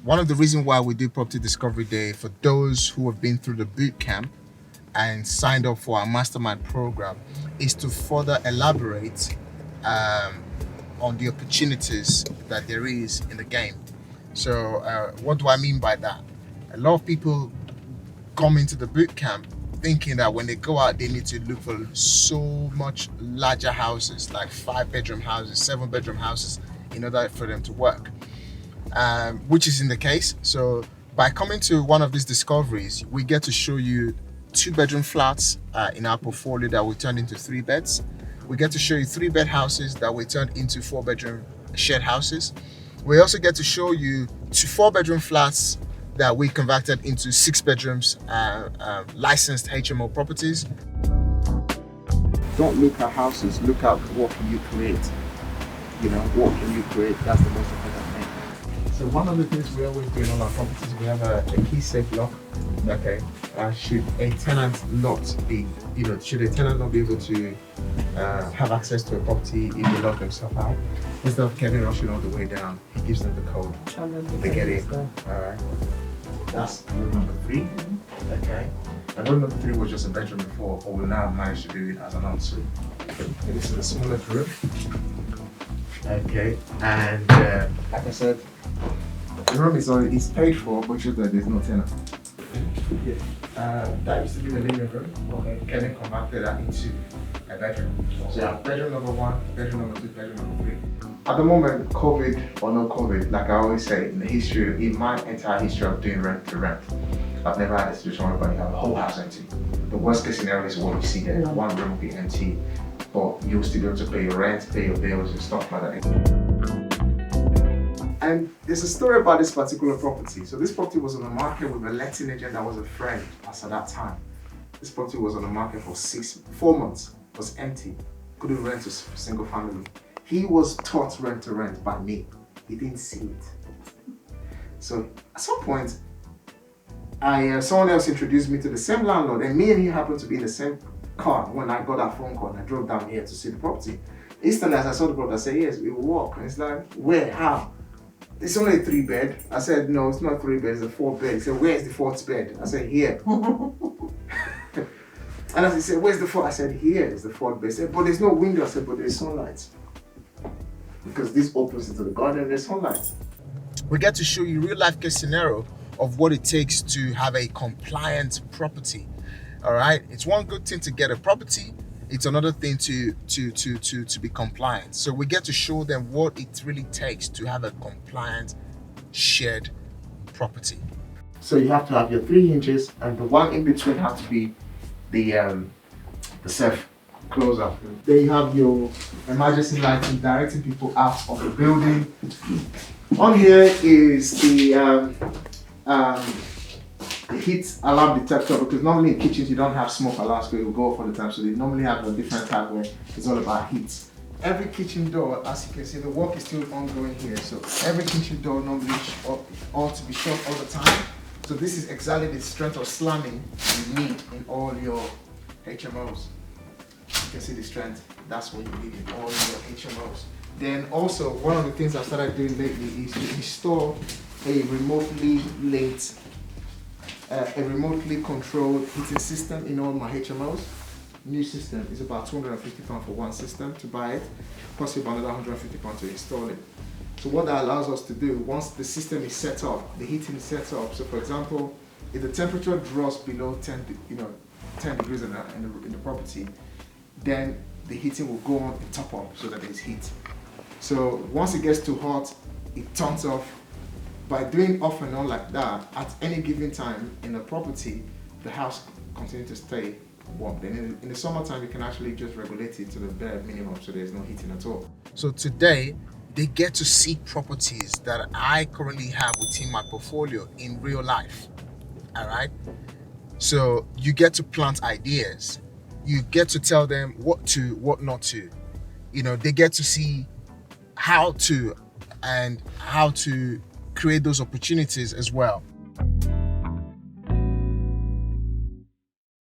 One of the reasons why we do Property Discovery Day, for those who have been through the boot camp and signed up for our mastermind program, is to further elaborate on the opportunities that there is in the game. So what do I mean by that? A lot of people come into the boot camp thinking that when they go out, they need to look for so much larger houses, like 5-bedroom houses, 7-bedroom houses, in order for them to work, which isn't the case. So by coming to one of these discoveries, we get to show you 2-bedroom flats in our portfolio that we turned into 3 beds. We get to show you 3-bed houses that we turned into 4-bedroom shared houses. We also get to show you 2 4-bedroom flats that we converted into 6 bedrooms, licensed HMO properties. Don't look at houses, look at what can you create. You know, what can you create? That's the most important thing. So one of the things we always do in all our properties, we have a key safe lock. Okay. Should a tenant not be able to have access to a property if they lock themselves out, instead of Kevin rushing all the way down, he gives them the code. They get in. All right. That's room number 3. Okay. And room number 3 was just a bedroom before, but we now managed to do it as an ensuite. Okay, this is the smallest room. Okay. And like I said, the room is paid for, but just that there's no tenant. Yeah. That used to be the living room. Okay. Kevin converted that into a bedroom. So you have bedroom number 1, bedroom number 2, bedroom number 3. At the moment, COVID or no COVID, like I always say, in my entire history of doing rent to rent, I've never had a situation where you have a whole house empty. The worst case scenario is what you see there. One room will be empty, but you'll still be able to pay your rent, pay your bills and stuff like that. And there's a story about this particular property. So this property was on the market with a letting agent that was a friend as at that time. This property was on the market for 4 months, was empty, couldn't rent to a single family. He was taught rent to rent by me. He didn't see it. So at some point, someone else introduced me to the same landlord, and me and he happened to be in the same car when I got that phone call and I drove down here to see the property. Instantly, as I saw the property, I said, yes, we will walk. And it's like, where, how? It's only a 3-bed. I said, no, it's not 3 beds, it's a 4-bed. He said, where's the 4th bed? I said, here. And as he said, where's the 4th? I said, here is the 4th bed. He said, but there's no window. I said, but there's sunlight. Because this opens into the garden, there's sunlight. We get to show you real life case scenario of what it takes to have a compliant property. All right, it's one good thing to get a property. It's another thing to be compliant. So we get to show them what it really takes to have a compliant shared property. So you have to have your 3 hinges, and the one in between has to be the safe closer. There you have your emergency lighting directing people out of the building. On here is the heat alarm detector, because normally in kitchens you don't have smoke alarms, but it will go off all the time. So they normally have a different type where it's all about heat. Every kitchen door, as you can see, the work is still ongoing here. So every kitchen door normally ought to be shut all the time. So this is exactly the strength of slamming you need in all your HMOs. You can see the strength, that's what you need in all your HMOs. Then also, one of the things I started doing lately is to install a remotely linked, a remotely controlled heating system in all my HMOs. New system is about £250 for one system to buy it, plus about another £150 to install it. So what that allows us to do, once the system is set up, the heating is set up. So for example, if the temperature drops below 10 degrees in the property, then the heating will go on and top up so that there's heat. So once it gets too hot, it turns off. By doing off and on like that, at any given time in the property, the house continues to stay warm. Then in the summertime, you can actually just regulate it to the bare minimum, so there's no heating at all. So today, they get to see properties that I currently have within my portfolio in real life. All right. So you get to plant ideas. You get to tell them what to, what not to. You know, they get to see how to create those opportunities as well.